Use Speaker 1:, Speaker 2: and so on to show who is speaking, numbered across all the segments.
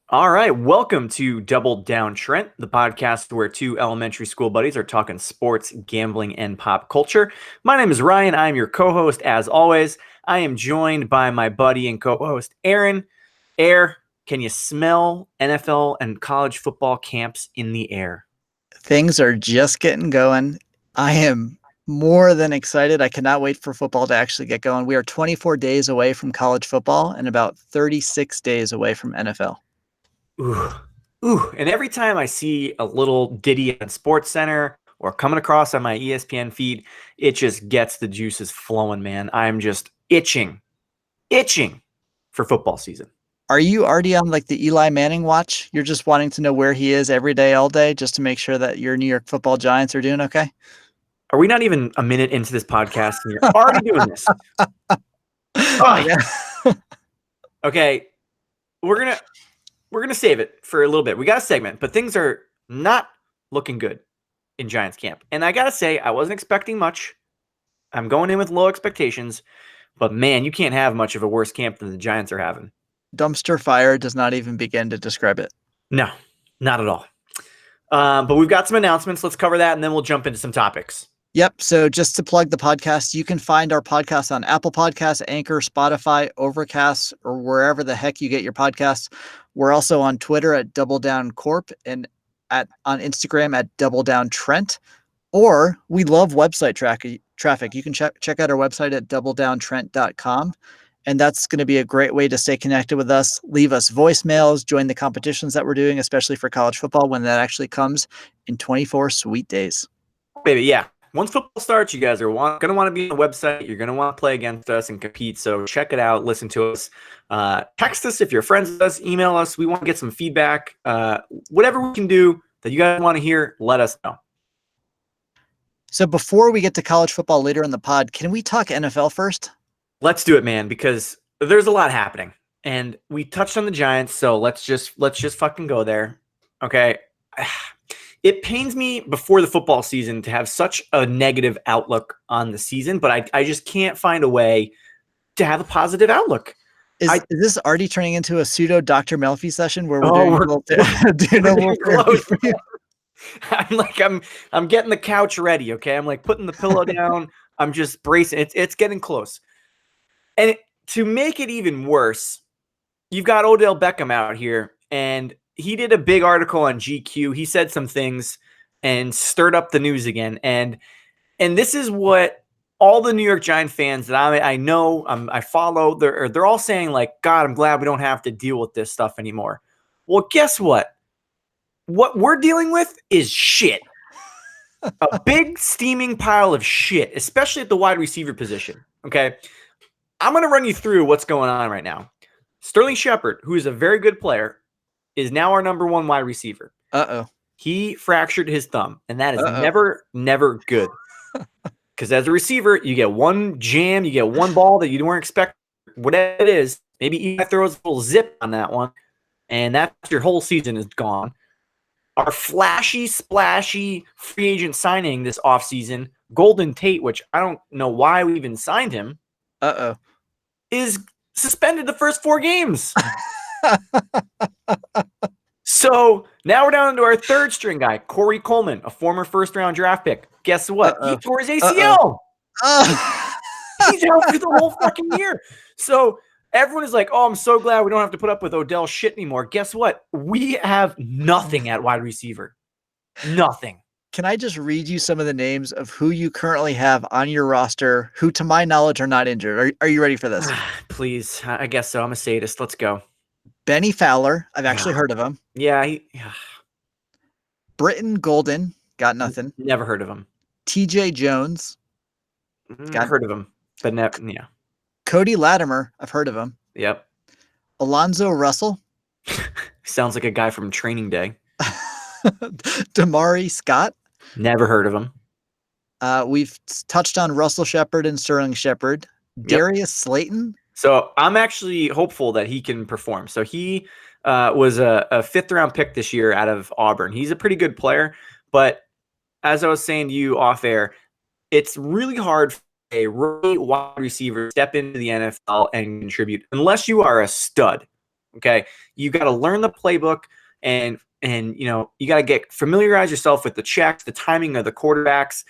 Speaker 1: All right, welcome to Double Down Trent, the podcast where two elementary school buddies are talking sports, gambling, and pop culture. My name is Ryan. I am your co-host, as always. I am joined by my buddy and co-host, Aaron. Air, can you smell NFL and college football camps in the air?
Speaker 2: Things are just getting going. I am more than excited. I cannot wait for football to actually get going. We are 24 days away from college football and about 36 days away from NFL.
Speaker 1: Ooh, ooh. And every time I see a little ditty on Sports Center or coming across on my ESPN feed, it just gets the juices flowing, man. I'm just itching for football season.
Speaker 2: Are you already on like the Eli Manning watch? You're just wanting to know where he is every day, all day, just to make sure that your New York Football Giants are doing okay?
Speaker 1: Are we not even a minute into this podcast and you're already doing this? Okay, we're gonna save it for a little bit. We got a segment, but things are not looking good in Giants camp. And I gotta say, I wasn't expecting much. I'm going in with low expectations, but man, you can't have much of a worse camp than the Giants are having.
Speaker 2: Dumpster fire does not even begin to describe it.
Speaker 1: No, not at all. But we've got some announcements. Let's cover that, and then we'll jump into some topics.
Speaker 2: Yep. So just to plug the podcast, you can find our podcast on Apple Podcasts, Anchor, Spotify, Overcast, or wherever the heck you get your podcasts. We're also on Twitter at Double Down Corp and on Instagram at Double Down Trent. Or we love website traffic. You can check out our website at doubledowntrent.com. And that's going to be a great way to stay connected with us. Leave us voicemails, join the competitions that we're doing, especially for college football when that actually comes in 24 sweet days.
Speaker 1: Baby, yeah. Once football starts, you guys are going to want to be on the website. You're going to want to play against us and compete. So check it out. Listen to us. Text us if you're friends with us. Email us. We want to get some feedback. Whatever we can do that you guys want to hear, let us know.
Speaker 2: So before we get to college football later in the pod, can we talk NFL first?
Speaker 1: Let's do it, man, because there's a lot happening. And we touched on the Giants, so let's just fucking go there. Okay. It pains me before the football season to have such a negative outlook on the season, but I just can't find a way to have a positive outlook.
Speaker 2: Is this already turning into a pseudo Dr. Melfi session where we're doing
Speaker 1: close. I'm getting the couch ready, okay? I'm like putting the pillow down. I'm just bracing. It's getting close. And to make it even worse, you've got Odell Beckham out here, and he did a big article on GQ. He said some things and stirred up the news again. And this is what all the New York Giant fans that I know, I follow, they're all saying, like, God, I'm glad we don't have to deal with this stuff anymore. Well, guess what? What we're dealing with is shit. A big steaming pile of shit, especially at the wide receiver position. Okay. I'm going to run you through what's going on right now. Sterling Shepard, who is a very good player, is now our number one wide receiver. He fractured his thumb, and that is never good. Because as a receiver, you get one jam, you get one ball that you weren't expecting, whatever it is. Maybe Eli throws a little zip on that one, and that's your whole season is gone. Our flashy, splashy free agent signing this offseason, Golden Tate, which I don't know why we even signed him, is suspended the first 4 games. So now we're down to our third string guy, Corey Coleman, a former first-round draft pick. Guess what? He tore his ACL. He's out for the whole fucking year. So everyone is like, oh, I'm so glad we don't have to put up with Odell shit anymore. Guess what? We have nothing at wide receiver. Nothing.
Speaker 2: Can I just read you some of the names of who you currently have on your roster who, to my knowledge, are not injured? Are you ready for this?
Speaker 1: Please. I guess so. I'm a sadist. Let's go.
Speaker 2: Benny Fowler. I've actually heard of him.
Speaker 1: Yeah.
Speaker 2: Britton Golden. Got nothing.
Speaker 1: Never heard of him.
Speaker 2: TJ Jones.
Speaker 1: Got heard of him. But never, yeah.
Speaker 2: Cody Latimer. I've heard of him.
Speaker 1: Yep.
Speaker 2: Alonzo Russell.
Speaker 1: Sounds like a guy from Training Day.
Speaker 2: Damari Scott.
Speaker 1: Never heard of him.
Speaker 2: We've touched on Russell Shepard and Sterling Shepard. Darius Slayton.
Speaker 1: So I'm actually hopeful that he can perform. So he was a 5th-round pick this year out of Auburn. He's a pretty good player. But as I was saying to you off air, it's really hard for a rookie wide receiver to step into the NFL and contribute unless you are a stud. Okay. You got to learn the playbook and you got to familiarize yourself with the checks, the timing of the quarterbacks.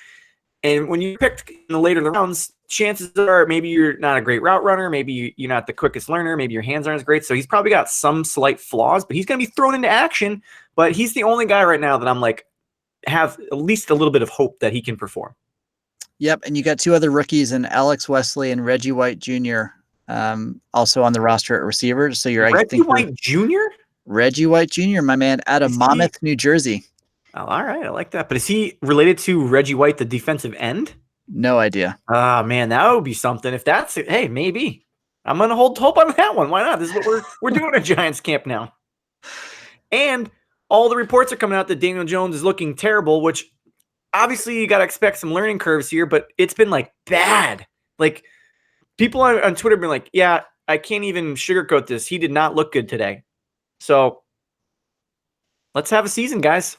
Speaker 1: And when you picked in the later rounds, chances are maybe you're not a great route runner. Maybe you're not the quickest learner. Maybe your hands aren't as great. So he's probably got some slight flaws, but he's going to be thrown into action. But he's the only guy right now that I'm like, have at least a little bit of hope that he can perform.
Speaker 2: Yep. And you got 2 other rookies in Alex Wesley and Reggie White Jr. Also on the roster at receiver. So
Speaker 1: Reggie White Jr.?
Speaker 2: Reggie White Jr., my man, out of Monmouth, New Jersey.
Speaker 1: Oh, all right. I like that. But is he related to Reggie White, the defensive end?
Speaker 2: No idea.
Speaker 1: Ah, man, that would be something. If that's it, hey, maybe. I'm going to hold hope on that one. Why not? This is what we're doing at Giants camp now. And all the reports are coming out that Daniel Jones is looking terrible, which obviously you got to expect some learning curves here, but it's been like bad. Like people on Twitter have been like, yeah, I can't even sugarcoat this. He did not look good today. So let's have a season, guys.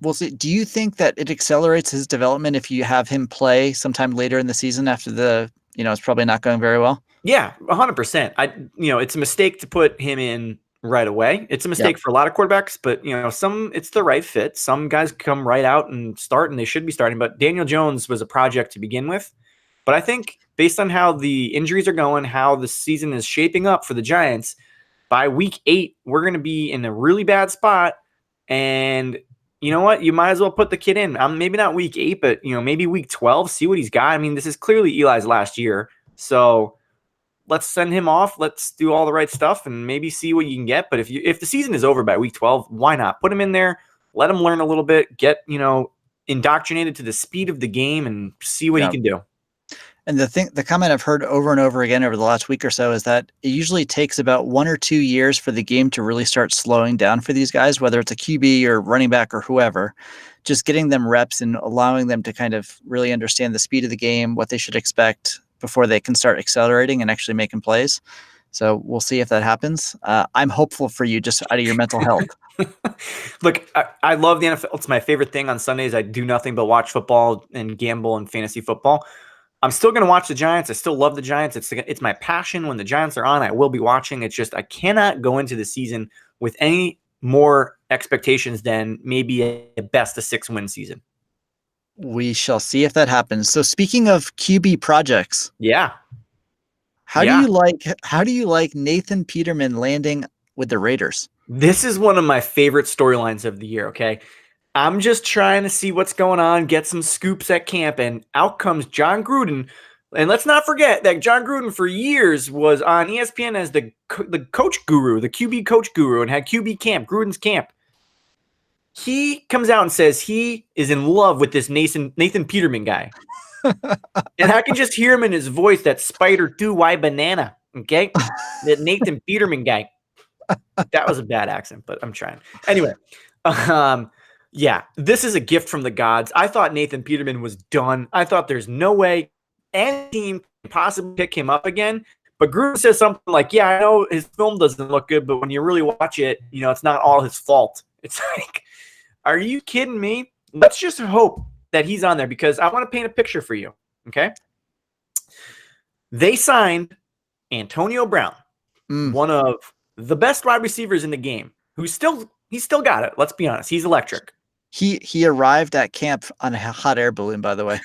Speaker 2: We'll see. Do you think that it accelerates his development if you have him play sometime later in the season after it's probably not going very well?
Speaker 1: Yeah, 100%. It's a mistake to put him in right away. It's a mistake for a lot of quarterbacks, but it's the right fit. Some guys come right out and start, and they should be starting. But Daniel Jones was a project to begin with. But I think based on how the injuries are going, how the season is shaping up for the Giants, by week 8, we're going to be in a really bad spot. And you know what? You might as well put the kid in. Maybe not week 8, but maybe week 12. See what he's got. I mean, this is clearly Eli's last year, so let's send him off. Let's do all the right stuff and maybe see what you can get. But if the season is over by week 12, why not put him in there? Let him learn a little bit. Get indoctrinated to the speed of the game and see what he can do.
Speaker 2: And the comment I've heard over and over again over the last week or so is that it usually takes about 1 or 2 years for the game to really start slowing down for these guys, whether it's a QB or running back or whoever, just getting them reps and allowing them to kind of really understand the speed of the game, what they should expect before they can start accelerating and actually making plays. So we'll see if that happens. I'm hopeful for you just out of your mental health.
Speaker 1: Look, I love the NFL. It's my favorite thing on Sundays. I do nothing but watch football and gamble and fantasy football. I'm still going to watch the Giants. I still love the Giants. It's my passion. When the Giants are on, I will be watching. It's just I cannot go into the season with any more expectations than maybe a best of 6 win season.
Speaker 2: We shall see if that happens. So speaking of QB projects, how do you like Nathan Peterman landing with the Raiders?
Speaker 1: This is one of my favorite storylines of the year. Okay. I'm just trying to see what's going on, get some scoops at camp, and out comes John Gruden. And let's not forget that John Gruden for years was on ESPN as the coach guru, the QB coach guru, and had QB camp, Gruden's camp. He comes out and says he is in love with this Nathan Peterman guy. And I can just hear him in his voice, that spider do why banana, okay? That Nathan Peterman guy. That was a bad accent, but I'm trying. Anyway, yeah, this is a gift from the gods. I thought Nathan Peterman was done. I thought there's no way any team can possibly pick him up again. But Gruden says something like, yeah, I know his film doesn't look good, but when you really watch it, it's not all his fault. It's like, are you kidding me? Let's just hope that he's on there because I want to paint a picture for you, okay? They signed Antonio Brown, one of the best wide receivers in the game, he's still got it. Let's be honest. He's electric.
Speaker 2: He arrived at camp on a hot air balloon, by the way.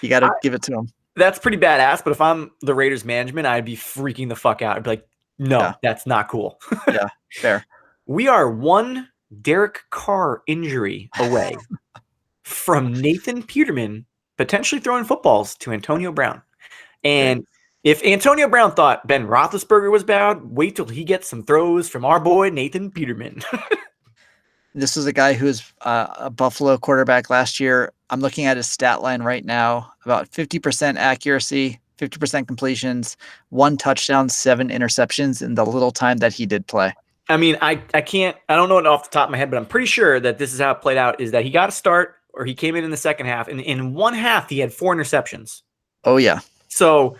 Speaker 2: You got to give it to him.
Speaker 1: That's pretty badass, but if I'm the Raiders management, I'd be freaking the fuck out. I'd be like, no, that's not cool.
Speaker 2: Yeah, fair.
Speaker 1: We are one Derek Carr injury away from Nathan Peterman potentially throwing footballs to Antonio Brown. And if Antonio Brown thought Ben Roethlisberger was bad, wait till he gets some throws from our boy Nathan Peterman.
Speaker 2: This is a guy who was a Buffalo quarterback last year. I'm looking at his stat line right now, about 50% accuracy, 50% completions, 1 touchdown, 7 interceptions in the little time that he did play.
Speaker 1: I mean, I don't know it off the top of my head, but I'm pretty sure that this is how it played out, is that he got a start or he came in the second half, and in one half he had 4 interceptions.
Speaker 2: Oh, yeah.
Speaker 1: So,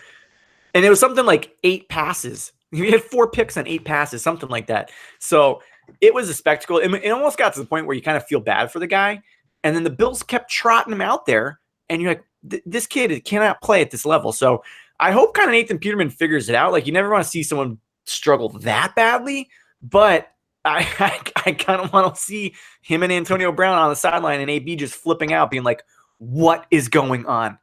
Speaker 1: and it was something like 8 passes. He had 4 picks on 8 passes, something like that. So it was a spectacle. It almost got to the point where you kind of feel bad for the guy. And then the Bills kept trotting him out there. And you're like, this kid cannot play at this level. So I hope kind of Nathan Peterman figures it out. Like, you never want to see someone struggle that badly, but I kind of want to see him and Antonio Brown on the sideline and AB just flipping out, being like, what is going on?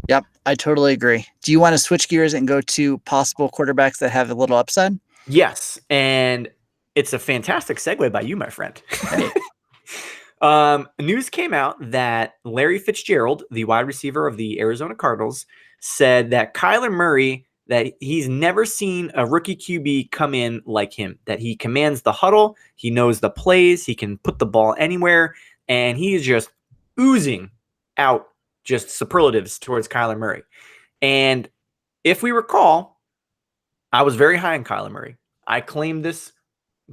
Speaker 2: Yep, I totally agree. Do you want to switch gears and go to possible quarterbacks that have a little upside?
Speaker 1: Yes, and it's a fantastic segue by you, my friend.
Speaker 2: Hey.
Speaker 1: News came out that Larry Fitzgerald, the wide receiver of the Arizona Cardinals, said that Kyler Murray, that he's never seen a rookie QB come in like him, that he commands the huddle, he knows the plays, he can put the ball anywhere, and he is just oozing out just superlatives towards Kyler Murray. And if we recall, I was very high on Kyler Murray. I claimed this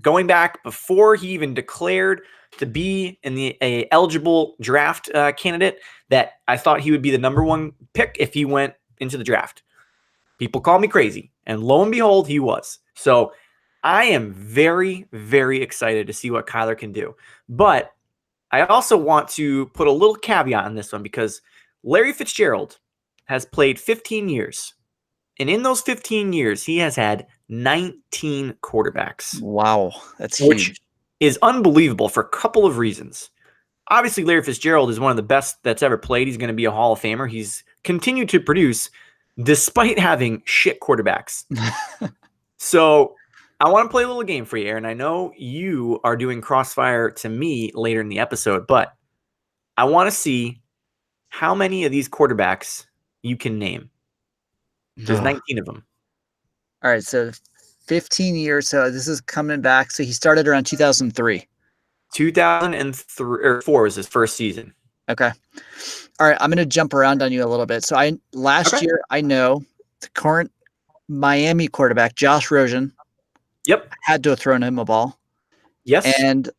Speaker 1: going back before he even declared to be in the eligible draft candidate, that I thought he would be the number one pick if he went into the draft. People call me crazy, and lo and behold, he was. So I am very, very excited to see what Kyler can do. But I also want to put a little caveat on this one, because Larry Fitzgerald has played 15 years. And in those 15 years, he has had 19 quarterbacks.
Speaker 2: Wow, that's
Speaker 1: which
Speaker 2: huge.
Speaker 1: is unbelievable for a couple of reasons. Obviously, Larry Fitzgerald is one of the best that's ever played. He's going to be a Hall of Famer. He's continued to produce despite having shit quarterbacks. So I want to play a little game for you, Aaron. I know you are doing Crossfire to me later in the episode, but I want to see how many of these quarterbacks you can name. There's 19 of them.
Speaker 2: All right, so 15 years. So this is coming back. So he started around 2003.
Speaker 1: 2003 or 4 was his first season.
Speaker 2: Okay. All right, I'm going to jump around on you a little bit. So last year, I know the current Miami quarterback, Josh Rosen.
Speaker 1: Yep.
Speaker 2: Had to have thrown him a ball.
Speaker 1: Yes.
Speaker 2: And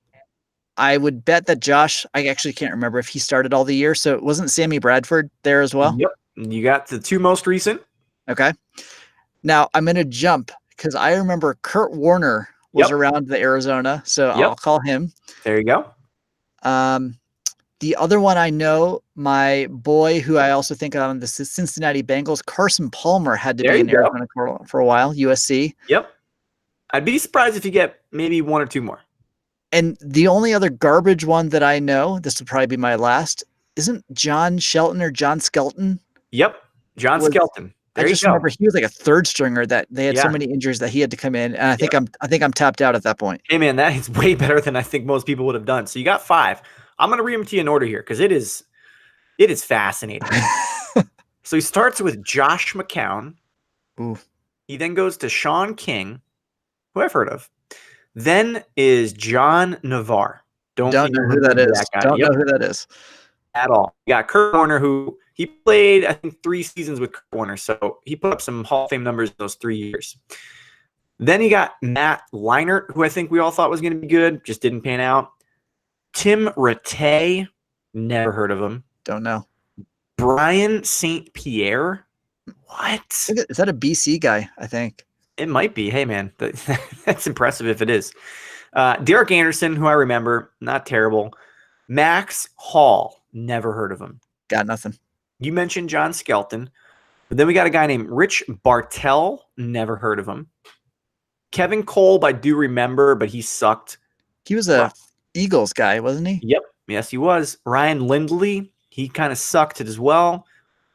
Speaker 2: I would bet that Josh, I actually can't remember if he started all the year. So it wasn't Sammy Bradford there as well?
Speaker 1: Yep. You got the two most recent.
Speaker 2: Okay. Now I'm going to jump because I remember Kurt Warner was around the Arizona. So I'll call him.
Speaker 1: There you go.
Speaker 2: The other one I know, my boy, who I also think on the Cincinnati Bengals, Carson Palmer, had to be in Arizona for a while, USC.
Speaker 1: Yep. I'd be surprised if you get maybe one or two more.
Speaker 2: And the only other garbage one that I know, this will probably be my last, isn't John Shelton or John Skelton?
Speaker 1: Yep. John Skelton.
Speaker 2: I just remember he was like a third stringer that they had so many injuries that he had to come in. And I think I'm tapped out at that point.
Speaker 1: Hey man, that is way better than I think most people would have done. So you got 5. I'm going to read them to you in order here because it is fascinating. So he starts with Josh McCown.
Speaker 2: Ooh.
Speaker 1: He then goes to Sean King, who I've heard of. Then is John Navarre.
Speaker 2: Don't know who that is. Don't know who that is
Speaker 1: at all. You got Kurt Warner, who he played, I think, 3 seasons with Kurt Warner. So he put up some Hall of Fame numbers in those 3 years. Then you got Matt Leinart, who I think we all thought was going to be good, just didn't pan out. Tim Rattay, never heard of him.
Speaker 2: Don't know. Brian
Speaker 1: St. Pierre. What?
Speaker 2: Is that a BC guy, I think?
Speaker 1: It might be. Hey, man, that's impressive if it is. Derek Anderson, who I remember, not terrible. Max Hall, never heard of him.
Speaker 2: Got nothing.
Speaker 1: You mentioned John Skelton. But then we got a guy named Rich Bartell, never heard of him. Kevin Kolb, I do remember, but he sucked.
Speaker 2: He was a Eagles guy, wasn't he?
Speaker 1: Yep. Yes, he was. Ryan Lindley, he kind of sucked as well.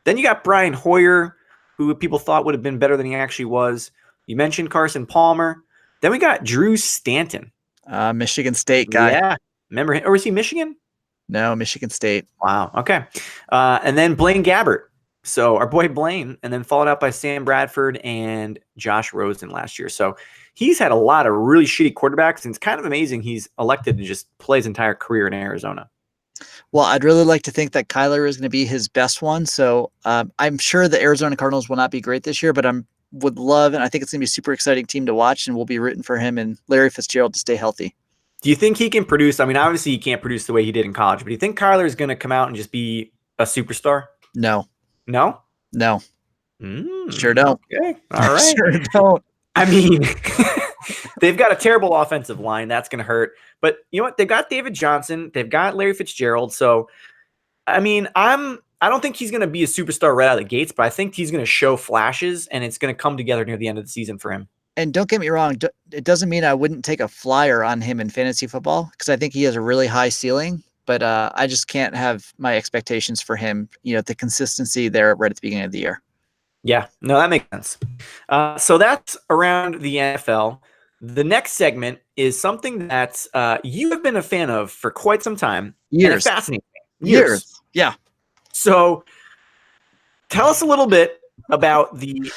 Speaker 1: Then you got Brian Hoyer, who people thought would have been better than he actually was. You mentioned Carson Palmer. Then we got Drew Stanton.
Speaker 2: Michigan State guy.
Speaker 1: Yeah. Remember him? Or was he Michigan?
Speaker 2: No, Michigan State.
Speaker 1: Wow. Okay. And then Blaine Gabbert. So our boy Blaine, and then followed out by Sam Bradford and Josh Rosen last year. So he's had a lot of really shitty quarterbacks, and it's kind of amazing he's elected to just play his entire career in Arizona.
Speaker 2: Well, I'd really like to think that Kyler is going to be his best one. So I'm sure the Arizona Cardinals will not be great this year, but would love, and I think it's going to be a super exciting team to watch, and we'll be rooting for him and Larry Fitzgerald to stay healthy.
Speaker 1: Do you think he can produce? I mean, obviously he can't produce the way he did in college, but do you think Kyler is going to come out and just be a superstar?
Speaker 2: No.
Speaker 1: No?
Speaker 2: No. Sure don't.
Speaker 1: Okay. All right.
Speaker 2: Sure don't.
Speaker 1: I mean, they've got a terrible offensive line. That's going to hurt. But you know what? They've got David Johnson. They've got Larry Fitzgerald. So, I mean, I don't think he's going to be a superstar right out of the gates, but I think he's going to show flashes, and it's going to come together near the end of the season for him.
Speaker 2: And don't get me wrong, it doesn't mean I wouldn't take a flyer on him in fantasy football because I think he has a really high ceiling. But I just can't have my expectations for him, the consistency there right at the beginning of the year.
Speaker 1: Yeah, no, that makes sense. So that's around the NFL. The next segment is something that you have been a fan of for quite some time. And it
Speaker 2: Years.
Speaker 1: fascinates me.
Speaker 2: Years. Yeah.
Speaker 1: So tell us a little bit about the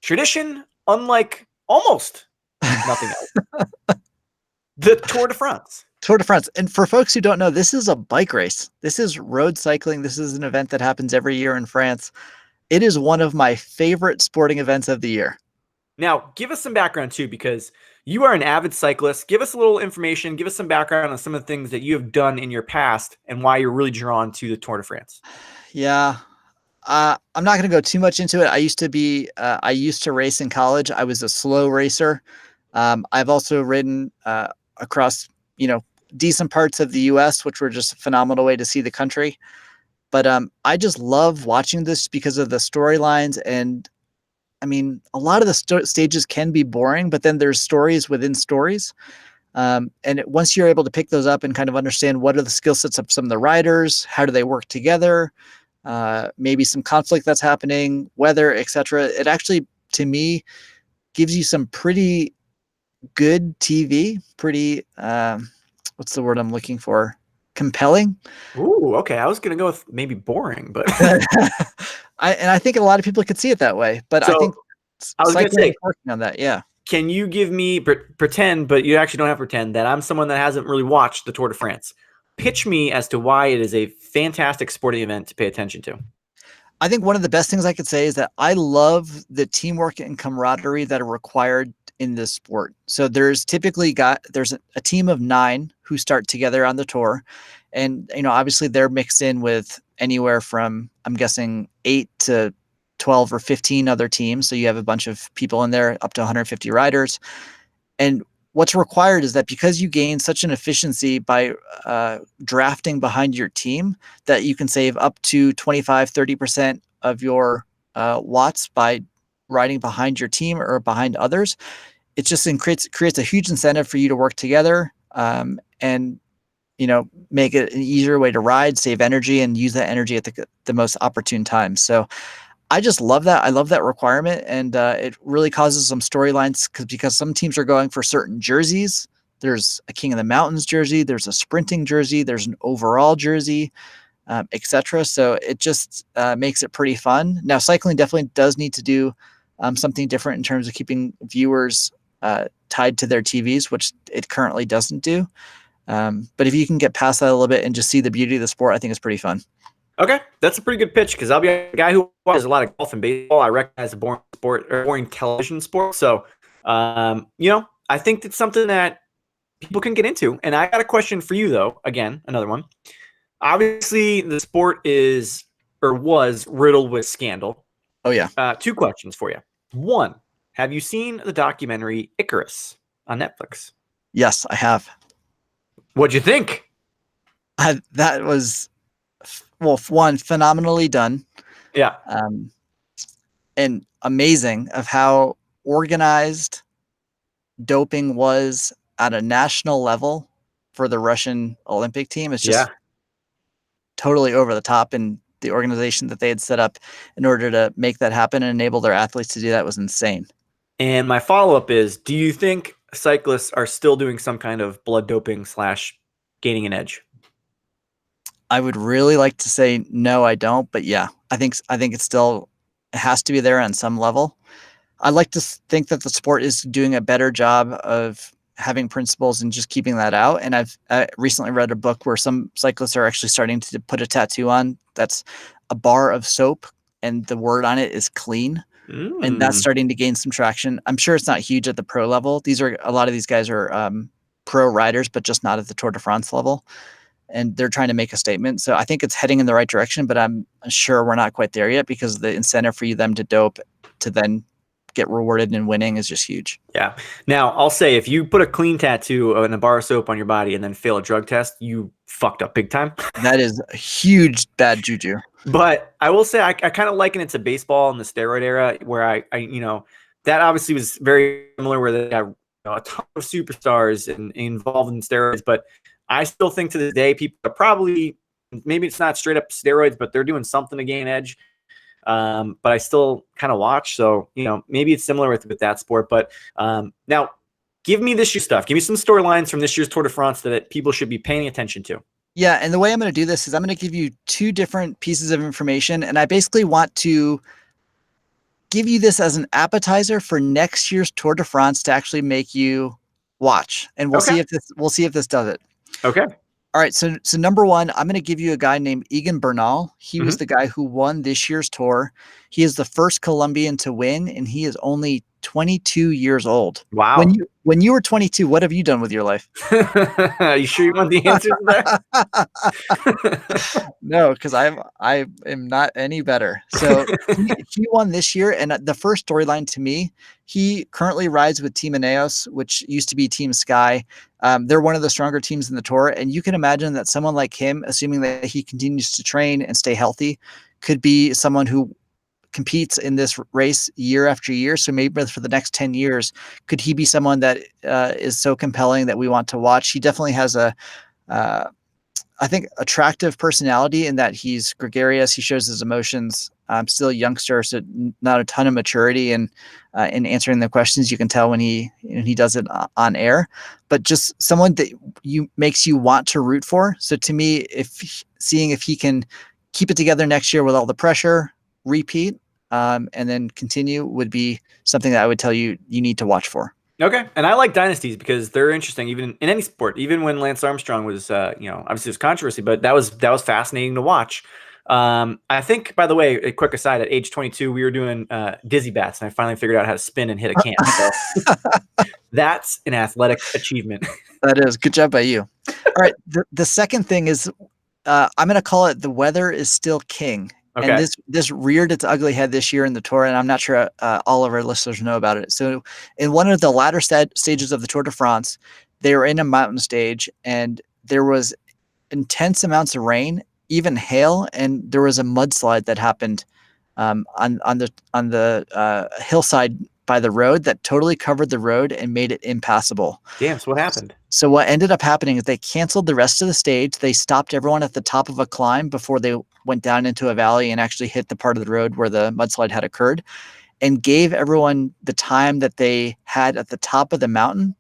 Speaker 1: tradition, unlike almost nothing else. The Tour de France.
Speaker 2: Tour de France. And for folks who don't know, this is a bike race. This is road cycling. This is an event that happens every year in France. It is one of my favorite sporting events of the year.
Speaker 1: Now, give us some background too, because you are an avid cyclist. Give us a little information. Give us some background on some of the things that you have done in your past and why you're really drawn to the Tour de France.
Speaker 2: Yeah. I'm not going to go too much into it. I used to race in college. I was a slow racer. I've also ridden across, decent parts of the US, which were just a phenomenal way to see the country. But I just love watching this because of the storylines. And I mean, a lot of the stages can be boring, but then there's stories within stories. Once you're able to pick those up and kind of understand what are the skill sets of some of the riders, how do they work together, maybe some conflict that's happening, weather, etc. It actually, to me, gives you some pretty good TV, pretty, what's the word I'm looking for? Compelling.
Speaker 1: Ooh, okay. I was going to go with maybe boring, but
Speaker 2: I think a lot of people could see it that way, but
Speaker 1: so,
Speaker 2: I think
Speaker 1: I was going to say,
Speaker 2: working on that. Yeah.
Speaker 1: Can you give me pretend, but you actually don't have to pretend that I'm someone that hasn't really watched the Tour de France. Pitch me as to why it is a fantastic sporting event to pay attention to.
Speaker 2: I think one of the best things I could say is that I love the teamwork and camaraderie that are required in this sport. So there's typically there's a team of 9 who start together on the tour. And, obviously they're mixed in with anywhere from, I'm guessing, 8 to 12 or 15 other teams. So you have a bunch of people in there, up to 150 riders. And what's required is that because you gain such an efficiency by drafting behind your team, that you can save up to 25, 30% of your watts by riding behind your team or behind others. It just creates a huge incentive for you to work together and, make it an easier way to ride, save energy, and use that energy at the most opportune times. So I just love that. I love that requirement. And it really causes some storylines because some teams are going for certain jerseys. There's a King of the Mountains jersey. There's a sprinting jersey. There's an overall jersey, etc. So it just makes it pretty fun. Now, cycling definitely does need to do something different in terms of keeping viewers tied to their TVs, which it currently doesn't do. But if you can get past that a little bit and just see the beauty of the sport, I think it's pretty fun.
Speaker 1: Okay, that's a pretty good pitch because I'll be a guy who watches a lot of golf and baseball. I recognize a boring sport or boring television sport. So, I think it's something that people can get into. And I got a question for you, though. Again, another one. Obviously, the sport was riddled with scandal.
Speaker 2: Oh, yeah.
Speaker 1: 2 questions for you. 1, have you seen the documentary Icarus on Netflix?
Speaker 2: Yes, I have.
Speaker 1: What'd you think?
Speaker 2: That was, well, 1, phenomenally done.
Speaker 1: Yeah.
Speaker 2: And amazing of how organized doping was at a national level for the Russian Olympic team. It's just totally over the top, and the organization that they had set up in order to make that happen and enable their athletes to do that was insane.
Speaker 1: And my follow-up is, do you think cyclists are still doing some kind of blood doping / gaining an edge?
Speaker 2: I would really like to say no, I don't, but yeah, I think it has to be there on some level. I like to think that the sport is doing a better job of having principles and just keeping that out. And I recently read a book where some cyclists are actually starting to put a tattoo on that's a bar of soap, and the word on it is clean. And that's starting to gain some traction. I'm sure it's not huge at the pro level. A lot of these guys are pro riders, but just not at the Tour de France level. And they're trying to make a statement. So I think it's heading in the right direction, but I'm sure we're not quite there yet because the incentive for them to dope to then get rewarded in winning is just huge.
Speaker 1: Yeah. Now, I'll say if you put a clean tattoo and a bar of soap on your body and then fail a drug test, you fucked up big time.
Speaker 2: That is a huge bad juju.
Speaker 1: But I will say I kind of liken it to baseball in the steroid era where I that obviously was very similar where they got a ton of superstars and involved in steroids. But I still think to this day, people are probably, maybe it's not straight up steroids, but they're doing something to gain edge. But I still kind of watch. So, maybe it's similar with that sport. But now, give me this year's stuff. Give me some storylines from this year's Tour de France that people should be paying attention to.
Speaker 2: Yeah, and the way I'm going to do this is I'm going to give you two different pieces of information, and I basically want to give you this as an appetizer for next year's Tour de France to actually make you watch, and we'll see if this does it.
Speaker 1: Okay.
Speaker 2: All right, so number one, I'm going to give you a guy named Egan Bernal. He was the guy who won this year's Tour. He is the first Colombian to win, and he is only 22 years old.
Speaker 1: Wow.
Speaker 2: When you were 22, what have you done with your life?
Speaker 1: Are you sure you want the answer to that?
Speaker 2: No, because I am not any better. So he won this year, and the first storyline to me, he currently rides with Team Ineos, which used to be Team Sky. They're one of the stronger teams in the Tour, and you can imagine that someone like him, assuming that he continues to train and stay healthy, could be someone who competes in this race year after year. So maybe for the next 10 years, could he be someone that is so compelling that we want to watch? He definitely has I think, attractive personality in that he's gregarious. He shows his emotions. Still a youngster, so not a ton of maturity in answering the questions. You can tell when he does it on air, but just someone that makes you want to root for. So to me, seeing if he can keep it together next year with all the pressure, repeat, and then continue would be something that I would tell you need to watch for.
Speaker 1: Okay. And I like dynasties because they're interesting, even in any sport. Even when Lance Armstrong was, obviously there's controversy, but that was fascinating to watch. I think, by the way, a quick aside, at age 22, we were doing dizzy bats, and I finally figured out how to spin and hit a can. So that's an athletic achievement.
Speaker 2: That is. Good job by you. All right. The second thing is, I'm going to call it the weather is still king. Okay. And this reared its ugly head this year in the Tour, and I'm not sure all of our listeners know about it. So in one of the latter stages of the Tour de France, they were in a mountain stage, and there was intense amounts of rain, even hail, and there was a mudslide that happened on the hillside by the road that totally covered the road and made it impassable.
Speaker 1: Damn, so what happened?
Speaker 2: So what ended up happening is they canceled the rest of the stage. They stopped everyone at the top of a climb before they went down into a valley and actually hit the part of the road where the mudslide had occurred, and gave everyone the time that they had at the top of the mountain.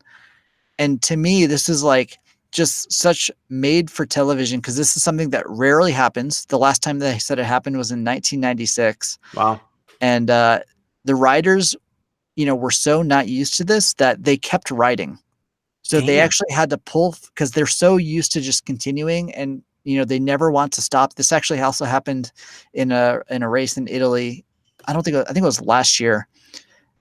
Speaker 2: And to me, this is like just such made for television, because this is something that rarely happens. The last time they said it happened was in 1996.
Speaker 1: Wow.
Speaker 2: And the riders, were so not used to this that they kept riding. So They actually had to pull, because they're so used to just continuing, and they never want to stop. This actually also happened in a race in Italy. I think it was last year,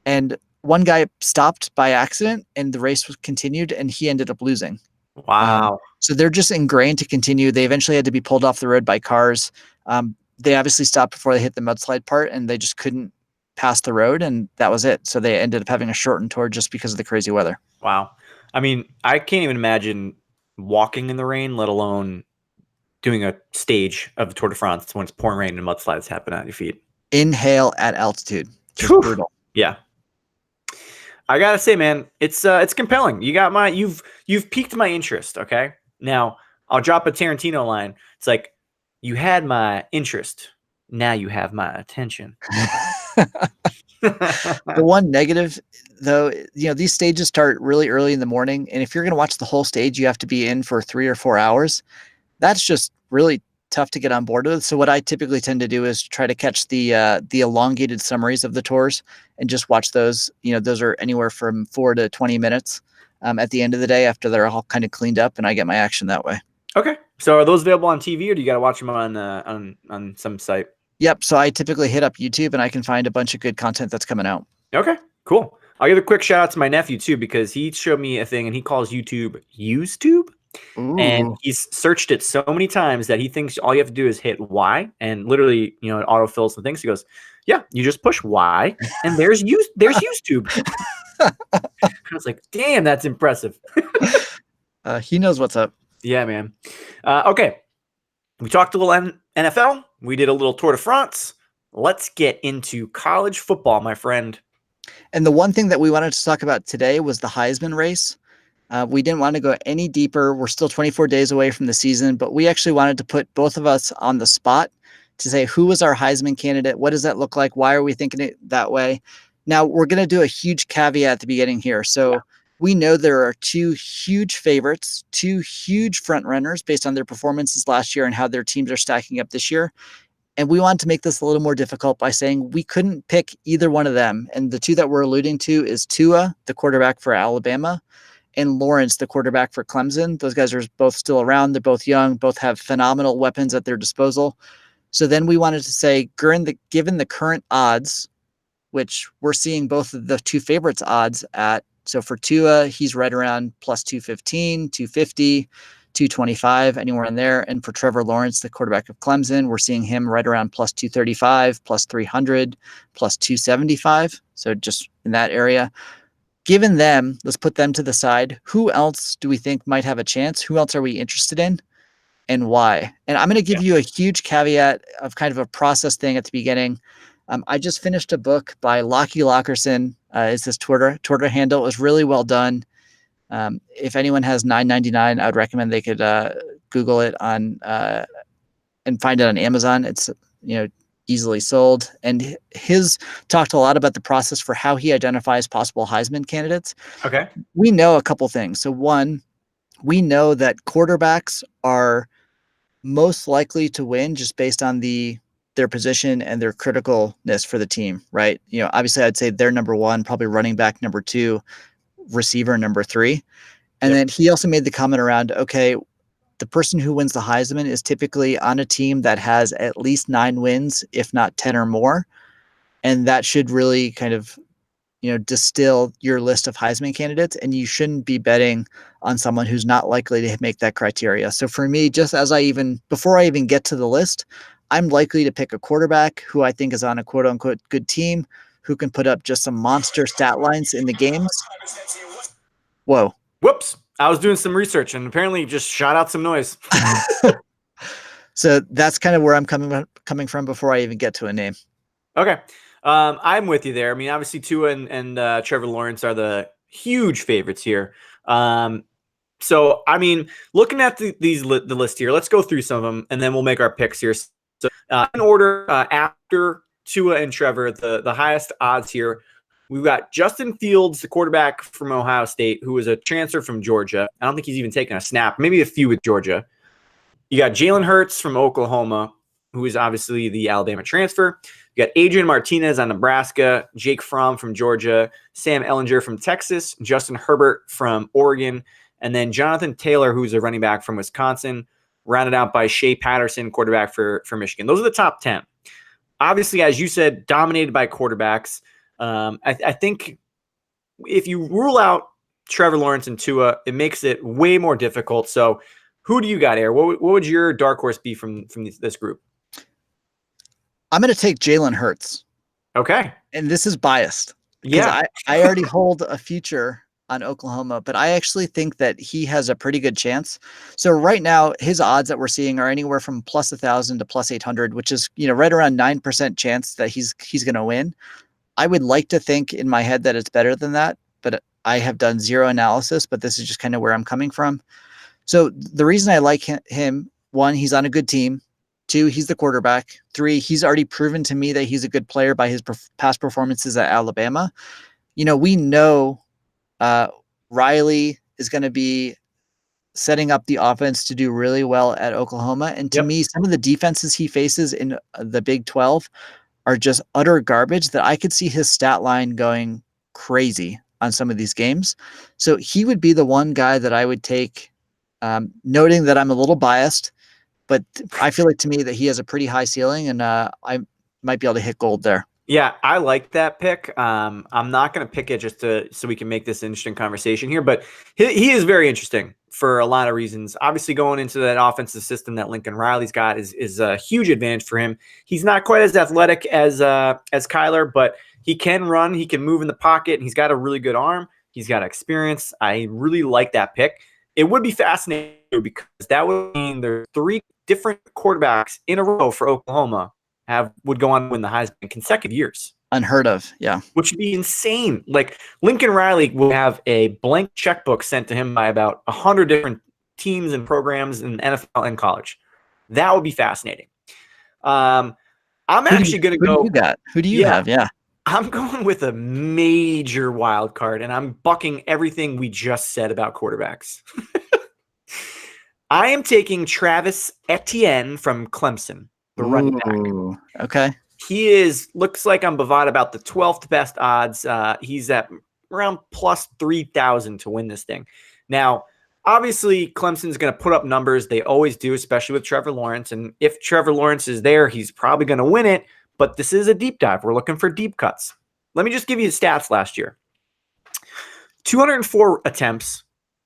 Speaker 2: and one guy stopped by accident, and the race was continued, and he ended up losing.
Speaker 1: Wow.
Speaker 2: So they're just ingrained to continue. They eventually had to be pulled off the road by cars. They obviously stopped before they hit the mudslide part, and they just couldn't pass the road, and that was it. So they ended up having a shortened tour just because of the crazy weather.
Speaker 1: Wow. I mean, I can't even imagine walking in the rain, let alone doing a stage of the Tour de France when it's pouring rain and mudslides happen at your feet.
Speaker 2: Inhale at altitude. Just brutal.
Speaker 1: Yeah. I gotta say, man, it's compelling. You've piqued my interest. Okay. Now I'll drop a Tarantino line. It's like, you had my interest. Now you have my attention.
Speaker 2: The one negative, though, these stages start really early in the morning, and if you're going to watch the whole stage, you have to be in for 3 or 4 hours. That's just really tough to get on board with. So what I typically tend to do is try to catch the elongated summaries of the tours and just watch those. Those are anywhere from 4 to 20 minutes at the end of the day after they're all kind of cleaned up, and I get my action that way.
Speaker 1: Okay. So are those available on TV, or do you got to watch them on some site?
Speaker 2: Yep. So I typically hit up YouTube, and I can find a bunch of good content that's coming out.
Speaker 1: Okay, cool. I'll give a quick shout out to my nephew too, because he showed me a thing, and he calls YouTube YouTube. Ooh. And he's searched it so many times that he thinks all you have to do is hit Y, and literally, it autofills the things. He goes, yeah, you just push Y and there's YouTube. I was like, damn, that's impressive.
Speaker 2: He knows what's up.
Speaker 1: Yeah, man. Okay. We talked a little NFL. We did a little Tour de France. Let's get into college football, my friend.
Speaker 2: And the one thing that we wanted to talk about today was the Heisman race. We didn't want to go any deeper. We're still 24 days away from the season, but we actually wanted to put both of us on the spot to say, who was our Heisman candidate? What does that look like? Why are we thinking it that way? Now, we're going to do a huge caveat at the beginning here. So we know there are two huge favorites, two huge front runners based on their performances last year and how their teams are stacking up this year. And we wanted to make this a little more difficult by saying we couldn't pick either one of them. And the two that we're alluding to is Tua, the quarterback for Alabama, and Lawrence, the quarterback for Clemson. Those guys are both still around. They're both young, both have phenomenal weapons at their disposal. So then we wanted to say, given the current odds, which we're seeing both of the two favorites odds at. So for Tua, he's right around plus 215, 250, 225, anywhere in there. And for Trevor Lawrence, the quarterback of Clemson, we're seeing him right around plus 235, plus 300, plus 275. So just in that area. Given them, let's put them to the side. Who else do we think might have a chance? Who else are we interested in? And why? And I'm going to give you a huge caveat of kind of a process thing at the beginning. I just finished a book by Lockie Lockerson. Is this Twitter handle? It was really well done. If anyone has $9.99, I would recommend they could Google it on and find it on Amazon. It's easily sold. And his talked a lot about the process for how he identifies possible Heisman candidates.
Speaker 1: Okay.
Speaker 2: We know a couple things. So one, we know that quarterbacks are most likely to win just based on their position and their criticalness for the team, right? Obviously I'd say they're number one, probably running back number two, receiver number three. And then he also made the comment around, okay, the person who wins the Heisman is typically on a team that has at least 9 wins, if not 10 or more. And that should really kind of, distill your list of Heisman candidates, and you shouldn't be betting on someone who's not likely to make that criteria. So for me, just before I even get to the list, I'm likely to pick a quarterback who I think is on a quote unquote good team, who can put up just some monster stat lines in the games. Whoa.
Speaker 1: Whoops. I was doing some research and apparently just shot out some noise.
Speaker 2: So that's kind of where I'm coming from before I even get to a name.
Speaker 1: Okay. I'm with you there. I mean, obviously Tua and Trevor Lawrence are the huge favorites here. So, I mean, looking at the list here, let's go through some of them and then we'll make our picks here. So, in order, after Tua and Trevor, the highest odds here, we've got Justin Fields, the quarterback from Ohio State, who is a transfer from Georgia. I don't think he's even taken a snap, maybe a few with Georgia. You got Jalen Hurts from Oklahoma, who is obviously the Alabama transfer. You got Adrian Martinez on Nebraska, Jake Fromm from Georgia, Sam Ehlinger from Texas, Justin Herbert from Oregon, and then Jonathan Taylor, who's a running back from Wisconsin, rounded out by Shea Patterson, quarterback for Michigan. Those are the top 10. Obviously, as you said, dominated by quarterbacks. I think if you rule out Trevor Lawrence and Tua, it makes it way more difficult. So who do you got, Air? What would your dark horse be from this group?
Speaker 2: I'm going to take Jalen Hurts.
Speaker 1: Okay.
Speaker 2: And this is biased.
Speaker 1: Yeah.
Speaker 2: I already hold a future on Oklahoma, but I actually think that he has a pretty good chance. So right now, his odds that we're seeing are anywhere from plus 1,000 to plus 800, which is, right around 9% chance that he's going to win. I would like to think in my head that it's better than that, but I have done zero analysis, but this is just kind of where I'm coming from. So the reason I like him, one, he's on a good team. 2, he's the quarterback. 3, he's already proven to me that he's a good player by his past performances at Alabama. We know Riley is going to be setting up the offense to do really well at Oklahoma. And to me, some of the defenses he faces in the Big 12 are just utter garbage that I could see his stat line going crazy on some of these games. So he would be the one guy that I would take, noting that I'm a little biased, but I feel like to me that he has a pretty high ceiling, and I might be able to hit gold there.
Speaker 1: Yeah, I like that pick. I'm not going to pick it just so we can make this interesting conversation here, but he is very interesting for a lot of reasons. Obviously, going into that offensive system that Lincoln Riley's got is a huge advantage for him. He's not quite as athletic as Kyler, but he can run. He can move in the pocket. And he's got a really good arm. He's got experience. I really like that pick. It would be fascinating because that would mean there's 3 different quarterbacks in a row for Oklahoma would go on to win the Heisman in consecutive years.
Speaker 2: Unheard of. Yeah.
Speaker 1: which would be insane. Like Lincoln Riley will have a blank checkbook sent to him by about 100 different teams and programs in NFL and college. That would be fascinating. I'm actually going to
Speaker 2: Who do
Speaker 1: go.
Speaker 2: you got? Who do you
Speaker 1: Yeah.
Speaker 2: have? Yeah.
Speaker 1: I'm going with a major wild card, and I'm bucking everything we just said about quarterbacks. I am taking Travis Etienne from Clemson, the running back.
Speaker 2: Okay.
Speaker 1: He looks like on Bovada about the 12th best odds. He's at around plus 3,000 to win this thing. Now, obviously, Clemson's going to put up numbers. They always do, especially with Trevor Lawrence. And if Trevor Lawrence is there, he's probably going to win it. But this is a deep dive. We're looking for deep cuts. Let me just give you the stats last year. 204 attempts,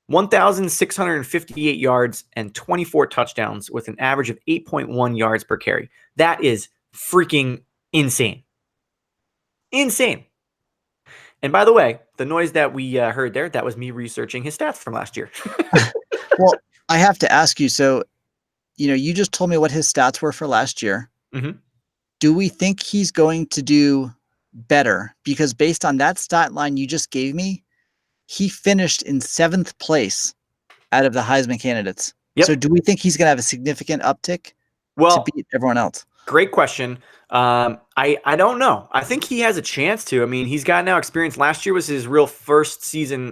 Speaker 1: 1,658 yards, and 24 touchdowns with an average of 8.1 yards per carry. That is freaking insane. Insane. And by the way, the noise that we heard there, that was me researching his stats from last year.
Speaker 2: Well, I have to ask you. So, you just told me what his stats were for last year.
Speaker 1: Mm-hmm.
Speaker 2: Do we think he's going to do better? Because based on that stat line you just gave me, he finished in 7th place out of the Heisman candidates.
Speaker 1: Yep.
Speaker 2: So do we think he's going to have a significant uptick to beat everyone else?
Speaker 1: Great question. I don't know. I think he has a chance to. I mean, he's got now experience. Last year was his real first season,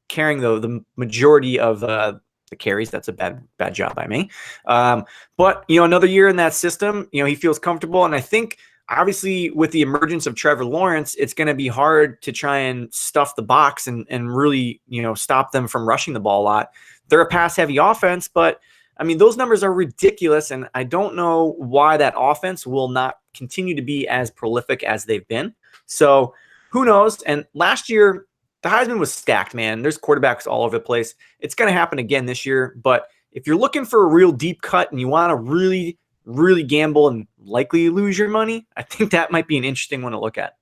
Speaker 1: carrying the majority of the carries. That's a bad job by me. But another year in that system, he feels comfortable. And I think obviously with the emergence of Trevor Lawrence, it's going to be hard to try and stuff the box and really, stop them from rushing the ball a lot. They're a pass heavy offense, but I mean, those numbers are ridiculous. And I don't know why that offense will not continue to be as prolific as they've been. So who knows? And last year, the Heisman was stacked, man. There's quarterbacks all over the place. It's going to happen again this year. But if you're looking for a real deep cut and you want to really, really gamble and likely lose your money, I think that might be an interesting one to look at.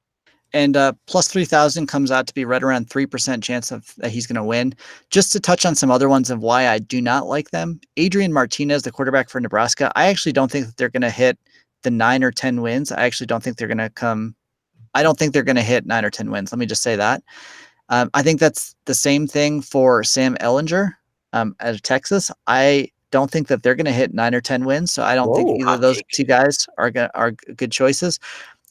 Speaker 2: And plus 3,000 comes out to be right around 3% chance that he's going to win. Just to touch on some other ones of why I do not like them. Adrian Martinez, the quarterback for Nebraska, I actually don't think that they're going to hit the 9 or 10 wins. I actually don't think they're going to come. I don't think they're going to hit 9 or 10 wins. Let me just say that. I think that's the same thing for Sam Ehlinger out of Texas. I don't think that they're going to hit 9 or 10 wins. So I don't think either of those two guys are good choices.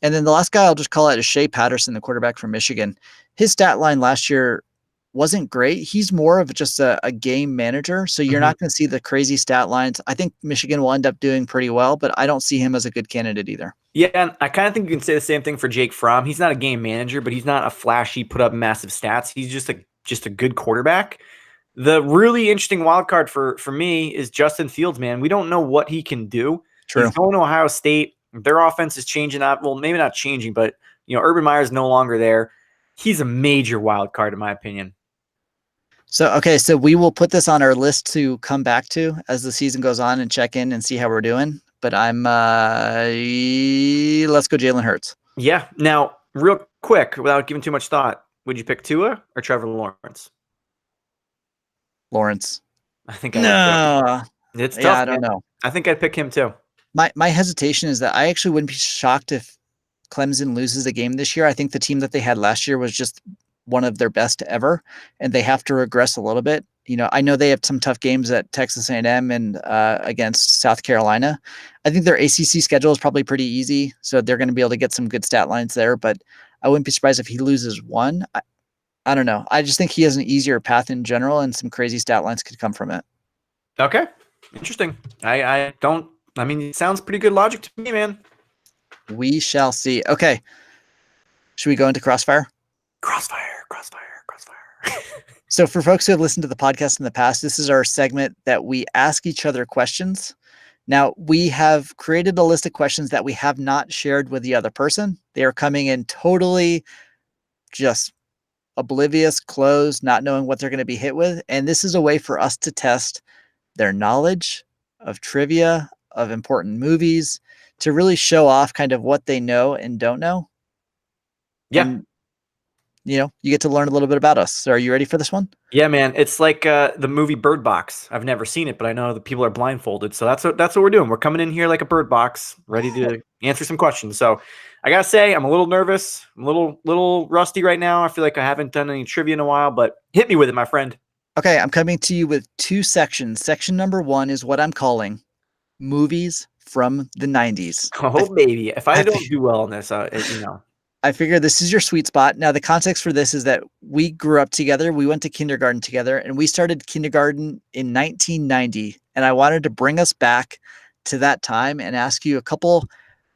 Speaker 2: And then the last guy I'll just call out is Shea Patterson, the quarterback from Michigan. His stat line last year wasn't great. He's more of just a game manager. So you're not going to see the crazy stat lines. I think Michigan will end up doing pretty well, but I don't see him as a good candidate either.
Speaker 1: Yeah, and I kind of think you can say the same thing for Jake Fromm. He's not a game manager, but he's not a flashy, put up massive stats. He's just a good quarterback. The really interesting wild card for me is Justin Fields, man. We don't know what he can do.
Speaker 2: True.
Speaker 1: He's going to Ohio State. Their offense is changing up. Well, maybe not changing, but Urban Meyer is no longer there. He's a major wild card, in my opinion.
Speaker 2: So we will put this on our list to come back to as the season goes on and check in and see how we're doing. But let's go Jalen Hurts.
Speaker 1: Yeah. Now, real quick, without giving too much thought, would you pick Tua or Trevor Lawrence?
Speaker 2: Lawrence.
Speaker 1: I think it's tough.
Speaker 2: Yeah, I don't know.
Speaker 1: I think I'd pick him too.
Speaker 2: My hesitation is that I actually wouldn't be shocked if Clemson loses a game this year. I think the team that they had last year was just one of their best ever, and they have to regress a little bit. I know they have some tough games at Texas A&M and against South Carolina. I think their ACC schedule is probably pretty easy, so they're going to be able to get some good stat lines there, but I wouldn't be surprised if he loses one. I don't know. I just think he has an easier path in general, and some crazy stat lines could come from it.
Speaker 1: Okay. Interesting. I mean, it sounds pretty good logic to me, man.
Speaker 2: We shall see. Okay. Should we go into Crossfire?
Speaker 1: Crossfire.
Speaker 2: So for folks who have listened to the podcast in the past, this is our segment that we ask each other questions. Now, we have created a list of questions that we have not shared with the other person. They are coming in totally just oblivious, closed, not knowing what they're going to be hit with. And this is a way for us to test their knowledge of trivia, of important movies, to really show off kind of what they know and don't know.
Speaker 1: Yeah.
Speaker 2: And, you get to learn a little bit about us. So are you ready for this one?
Speaker 1: Yeah, man. It's like the movie Bird Box. I've never seen it, but I know the people are blindfolded. So that's what we're doing. We're coming in here like a bird box, ready to answer some questions. So I gotta say, I'm a little nervous. I'm a little rusty right now. I feel like I haven't done any trivia in a while, but hit me with it, my friend.
Speaker 2: Okay, I'm coming to you with two sections. Section number one is what I'm calling movies from the 90s.
Speaker 1: Oh, baby. If I
Speaker 2: I
Speaker 1: don't
Speaker 2: fi-
Speaker 1: do well on this, you know.
Speaker 2: I figure this is your sweet spot. Now, the context for this is that we grew up together. We went to kindergarten together, and we started kindergarten in 1990. And I wanted to bring us back to that time and ask you a couple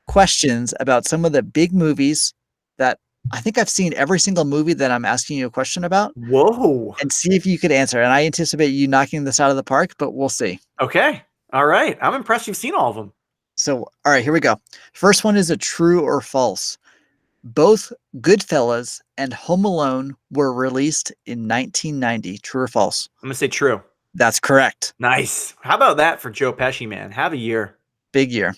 Speaker 2: questions about some of the big movies that I think I've seen every single movie that I'm asking you a question about
Speaker 1: Whoa.
Speaker 2: and see if you could answer. And I anticipate you knocking this out of the park, but we'll see.
Speaker 1: Okay. All right. I'm impressed you've seen all of them.
Speaker 2: So, all right, here we go. First one is a true or false. Both Goodfellas and Home Alone were released in 1990. True or false?
Speaker 1: I'm gonna say true.
Speaker 2: That's correct.
Speaker 1: Nice. How about that for Joe Pesci, man? Have a year.
Speaker 2: Big year.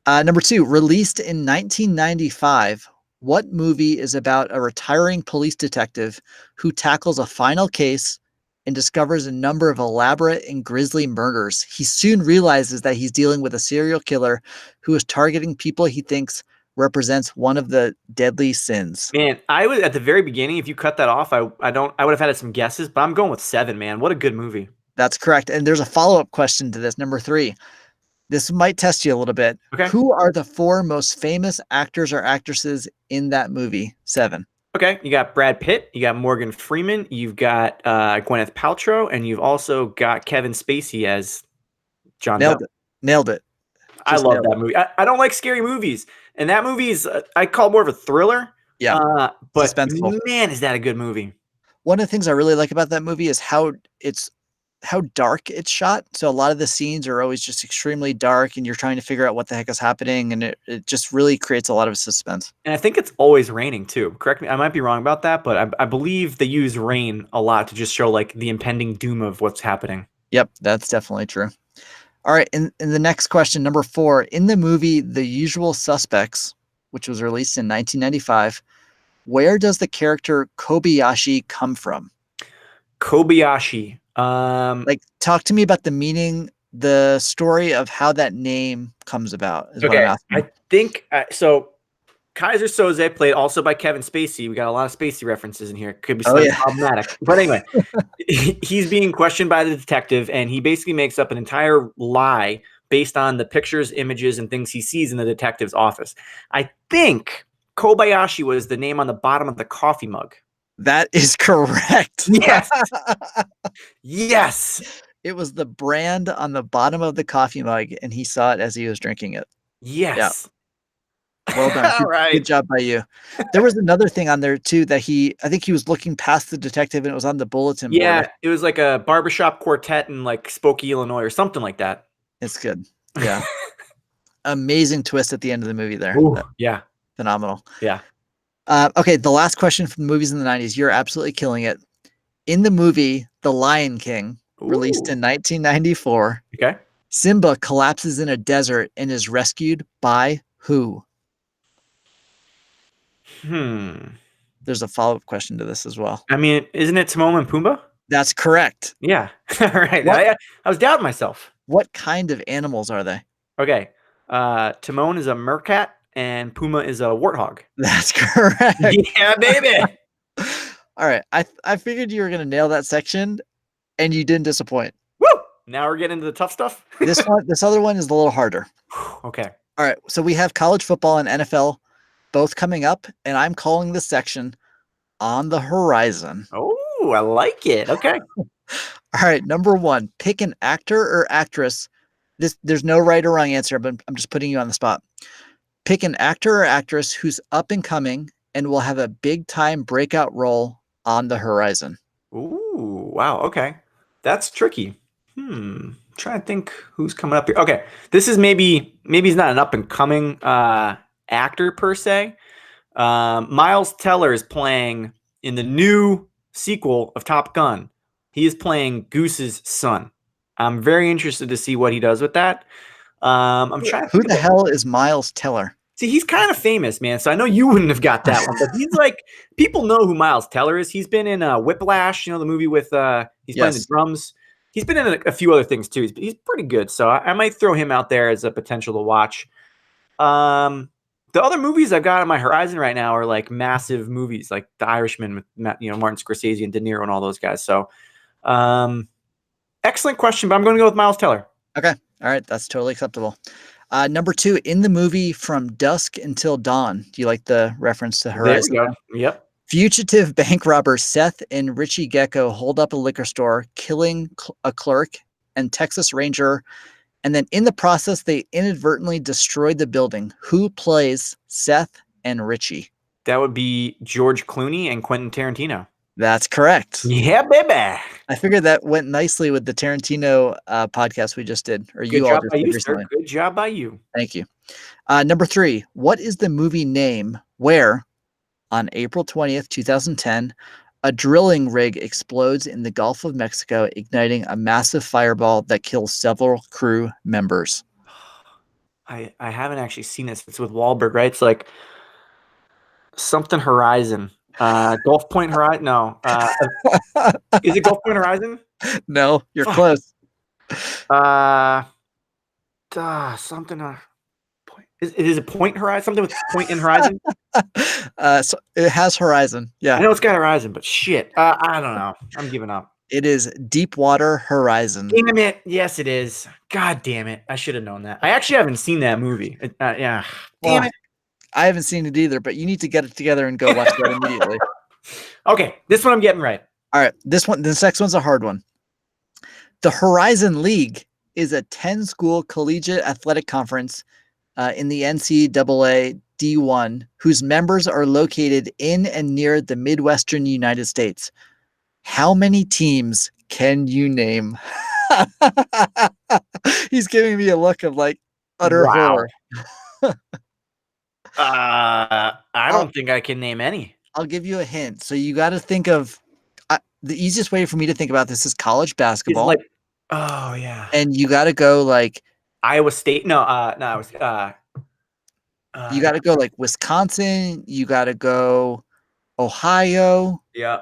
Speaker 2: Number two, released in 1995. What movie is about a retiring police detective who tackles a final case and discovers a number of elaborate and grisly murders? He soon realizes that he's dealing with a serial killer who is targeting people he thinks represents one of the deadly sins.
Speaker 1: Man, I was at the very beginning. If you cut that off, I would have had some guesses, but I'm going with 7, man. What a good movie.
Speaker 2: That's correct. And there's a follow-up question to this. Number three. This might test you a little bit.
Speaker 1: Okay.
Speaker 2: Who are the 4 most famous actors or actresses in that movie? 7.
Speaker 1: Okay, you got Brad Pitt, you got Morgan Freeman, you've got Gwyneth Paltrow, and you've also got Kevin Spacey as John Doe.
Speaker 2: Nailed it.
Speaker 1: I love that movie. I don't like scary movies, and that movie is I call it more of a thriller.
Speaker 2: Yeah,
Speaker 1: but
Speaker 2: suspenseful.
Speaker 1: Man, is that a good movie?
Speaker 2: One of the things I really like about that movie is how dark it's shot. So a lot of the scenes are always just extremely dark, and you're trying to figure out what the heck is happening, and it just really creates a lot of suspense.
Speaker 1: And I think it's always raining too. Correct me, I might be wrong about that, but I believe they use rain a lot to just show like the impending doom of what's happening.
Speaker 2: Yep, that's definitely true. All right, in the next question, number 4, in the movie The Usual Suspects, which was released in 1995, where does the character Kobayashi come from?
Speaker 1: Kobayashi.
Speaker 2: Like, talk to me about the meaning, the story of how that name comes about. Is what I'm asking.
Speaker 1: I think so. Kaiser Soze, played also by Kevin Spacey. We got a lot of Spacey references in here. Could be slightly problematic. But anyway, he's being questioned by the detective, and he basically makes up an entire lie based on the pictures, images, and things he sees in the detective's office. I think Kobayashi was the name on the bottom of the coffee mug.
Speaker 2: That is correct.
Speaker 1: Yes. Yes.
Speaker 2: It was the brand on the bottom of the coffee mug, and he saw it as he was drinking it.
Speaker 1: Yes.
Speaker 2: Yeah. Well done.
Speaker 1: All right.
Speaker 2: Good job by you. There was another thing on there too that I think he was looking past the detective, and it was on the bulletin board.
Speaker 1: Yeah, it was like a barbershop quartet in like Spokane, Illinois, or something like that.
Speaker 2: It's good. Yeah. Amazing twist at the end of the movie there.
Speaker 1: Ooh, yeah.
Speaker 2: Phenomenal.
Speaker 1: Yeah.
Speaker 2: Okay, the last question from the movies in the 90s. You're absolutely killing it. In the movie The Lion King, released in 1994,
Speaker 1: okay,
Speaker 2: Simba collapses in a desert and is rescued by who? There's a follow-up question to this as well.
Speaker 1: I mean, isn't it Timon and Pumbaa?
Speaker 2: That's correct.
Speaker 1: Yeah. All right. I was doubting myself.
Speaker 2: What kind of animals are they?
Speaker 1: Okay. Timon is a meerkat and Pumbaa is a warthog.
Speaker 2: That's correct.
Speaker 1: Yeah, baby.
Speaker 2: All right. I figured you were going to nail that section, and you didn't disappoint.
Speaker 1: Woo! Now we're getting into the tough stuff.
Speaker 2: This other one is a little harder.
Speaker 1: Okay.
Speaker 2: All right. So we have college football and NFL both coming up, and I'm calling this section On the Horizon.
Speaker 1: Oh, I like it. Okay.
Speaker 2: All right. Number 1, pick an actor or actress. There's no right or wrong answer, but I'm just putting you on the spot. Pick an actor or actress who's up and coming and will have a big time breakout role on the horizon.
Speaker 1: Ooh, wow. Okay. That's tricky. I'm trying to think who's coming up here. Okay. This is maybe he's not an up and coming actor per se. Miles Teller is playing in the new sequel of Top Gun. He is playing Goose's son. I'm very interested to see what he does with that. I'm trying to
Speaker 2: Who the hell is Miles Teller?
Speaker 1: See, he's kind of famous, man. So I know you wouldn't have got that one, but he's like, people know who Miles Teller is. He's been in Whiplash, the movie with he's playing the drums. He's been in a few other things too. He's pretty good. So I might throw him out there as a potential to watch. The The other movies I've got on my horizon right now are like massive movies, like The Irishman with Martin Scorsese and De Niro and all those guys. So, excellent question, but I'm going to go with Miles Teller.
Speaker 2: Okay. All right. That's totally acceptable. Number 2, in the movie From Dusk Until Dawn. Do you like the reference to Horizon?
Speaker 1: There we go. Yep.
Speaker 2: Fugitive bank robbers Seth and Richie Gecko hold up a liquor store, killing a clerk and Texas Ranger. And then in the process, they inadvertently destroyed the building. Who plays Seth and Richie?
Speaker 1: That would be George Clooney and Quentin Tarantino.
Speaker 2: That's correct.
Speaker 1: Yeah, baby.
Speaker 2: I figured that went nicely with the Tarantino podcast we just did. Or
Speaker 1: Good
Speaker 2: you all
Speaker 1: job
Speaker 2: just
Speaker 1: by
Speaker 2: did
Speaker 1: you,
Speaker 2: recently.
Speaker 1: sir. Good job by you.
Speaker 2: Thank you. Number 3, what is the movie name where on April 20th, 2010, a drilling rig explodes in the Gulf of Mexico, igniting a massive fireball that kills several crew members?
Speaker 1: I haven't actually seen this. It's with Wahlberg, right? It's like something Horizon. Gulf Point Horizon? No. Is it Gulf Point Horizon?
Speaker 2: No, you're
Speaker 1: Fuck.
Speaker 2: close.
Speaker 1: Something. Is it Point Horizon? Something with Point in Horizon?
Speaker 2: So it has Horizon.
Speaker 1: I
Speaker 2: Yeah,
Speaker 1: know it's got Horizon, but shit. I don't know. I'm giving up.
Speaker 2: it is Deepwater Horizon.
Speaker 1: Damn it. Yes, it is. God damn it. I should have known that. I actually haven't seen that movie. Yeah. Damn
Speaker 2: Well,
Speaker 1: it.
Speaker 2: I haven't seen it either, but you need to get it together and go watch that immediately.
Speaker 1: Okay. This one I'm getting right.
Speaker 2: All right, this next one's a hard one. The Horizon League is a 10-school collegiate athletic conference in the NCAA D1, whose members are located in and near the Midwestern United States. How many teams can you name? He's giving me a look of like utter
Speaker 1: Wow.
Speaker 2: horror.
Speaker 1: I don't think I can name any.
Speaker 2: I'll give you a hint. So you got to think of the easiest way for me to think about this is college
Speaker 1: It's
Speaker 2: basketball,
Speaker 1: like, oh yeah,
Speaker 2: and you got to go like
Speaker 1: Iowa State. No, I was.
Speaker 2: you got to go like Wisconsin. You got to go Ohio.
Speaker 1: Yeah.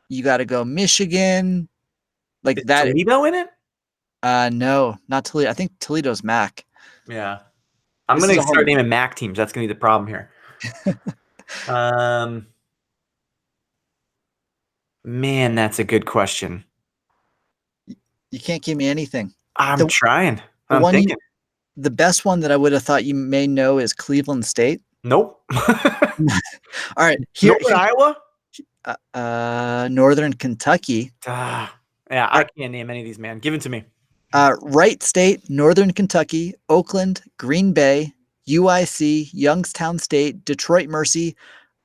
Speaker 2: You got to go Michigan. Like
Speaker 1: Is
Speaker 2: that.
Speaker 1: Toledo in it?
Speaker 2: No, not Toledo. I think Toledo's MAC.
Speaker 1: Yeah. I'm
Speaker 2: This
Speaker 1: gonna
Speaker 2: is a hard
Speaker 1: start
Speaker 2: one.
Speaker 1: naming MAC teams. That's gonna be the problem here. Man, that's a good question.
Speaker 2: You can't give me anything.
Speaker 1: I'm
Speaker 2: The-
Speaker 1: trying.
Speaker 2: the
Speaker 1: I'm
Speaker 2: one you-
Speaker 1: thinking.
Speaker 2: The best one that I would have thought you may know is Cleveland State.
Speaker 1: Nope.
Speaker 2: All right, here,
Speaker 1: Iowa.
Speaker 2: Northern Kentucky,
Speaker 1: Yeah, I can't name any of these, man. Give it to me.
Speaker 2: Wright State, Northern Kentucky, Oakland, Green Bay, UIC, Youngstown State, Detroit Mercy,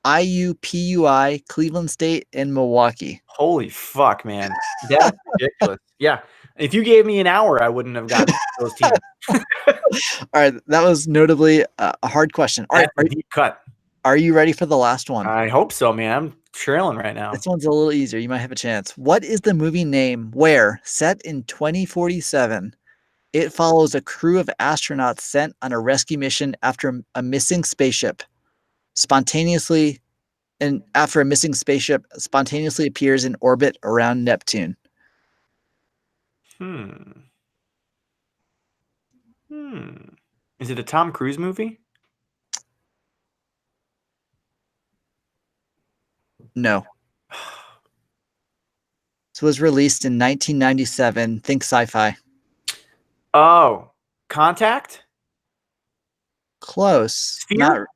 Speaker 2: IUPUI, Cleveland State, and Milwaukee.
Speaker 1: Holy fuck, man. That's ridiculous. Yeah. If you gave me an hour, I wouldn't have gotten those teams.
Speaker 2: All right, that was notably a hard question. All right,
Speaker 1: That's a deep cut.
Speaker 2: are you ready for the last one?
Speaker 1: I hope so, man. I'm trailing right now.
Speaker 2: This one's a little easier. You might have a chance. What is the movie name where, set in 2047, it follows a crew of astronauts sent on a rescue mission after a missing spaceship spontaneously appears in orbit around Neptune?
Speaker 1: Is it a Tom Cruise movie?
Speaker 2: No. This was released in 1997. Think sci-fi.
Speaker 1: Oh, Contact?
Speaker 2: Close.
Speaker 1: Sphere?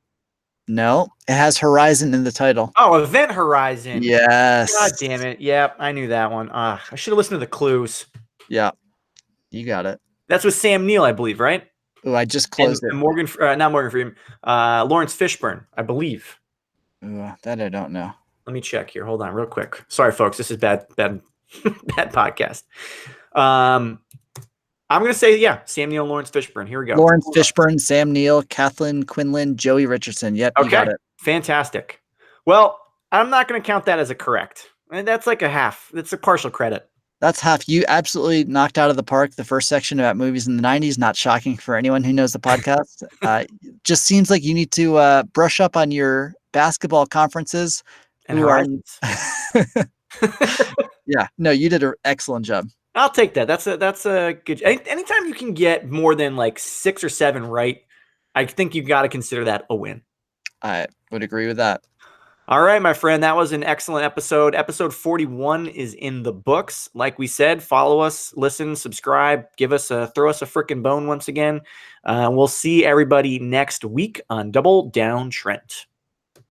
Speaker 2: No, it has Horizon in the title.
Speaker 1: Oh, Event Horizon.
Speaker 2: Yes.
Speaker 1: God damn it. Yep, I knew that one. I should have listened to the clues.
Speaker 2: Yeah. You got it.
Speaker 1: That's with Sam Neill, I believe, right?
Speaker 2: Oh, I just closed it.
Speaker 1: And not Morgan Freeman. Lawrence Fishburne, I believe.
Speaker 2: Ooh, that I don't know.
Speaker 1: Let me check here. Hold on, real quick. Sorry, folks. This is bad podcast. I'm gonna say Sam Neill, Lawrence Fishburne. Here we go.
Speaker 2: Lawrence Fishburne, Sam Neill, Kathleen Quinlan, Joey Richardson. Yep, you got
Speaker 1: Okay,
Speaker 2: it.
Speaker 1: fantastic. Well, I'm not gonna count that as a correct. That's like a half. That's a partial credit.
Speaker 2: That's half. You absolutely knocked out of the park the first section about movies in the 90s. Not shocking for anyone who knows the podcast. Just seems like you need to brush up on your basketball conferences.
Speaker 1: And
Speaker 2: Who are-
Speaker 1: Horizons.
Speaker 2: Yeah, no, you did an excellent job.
Speaker 1: I'll take that. That's a good. Anytime you can get more than like 6 or 7 right, I think you've got to consider that a win.
Speaker 2: I would agree with that.
Speaker 1: All right, my friend, that was an excellent episode. Episode 41 is in the books. Like we said, follow us, listen, subscribe, throw us a freaking bone once again. We'll see everybody next week on Double Down Trent.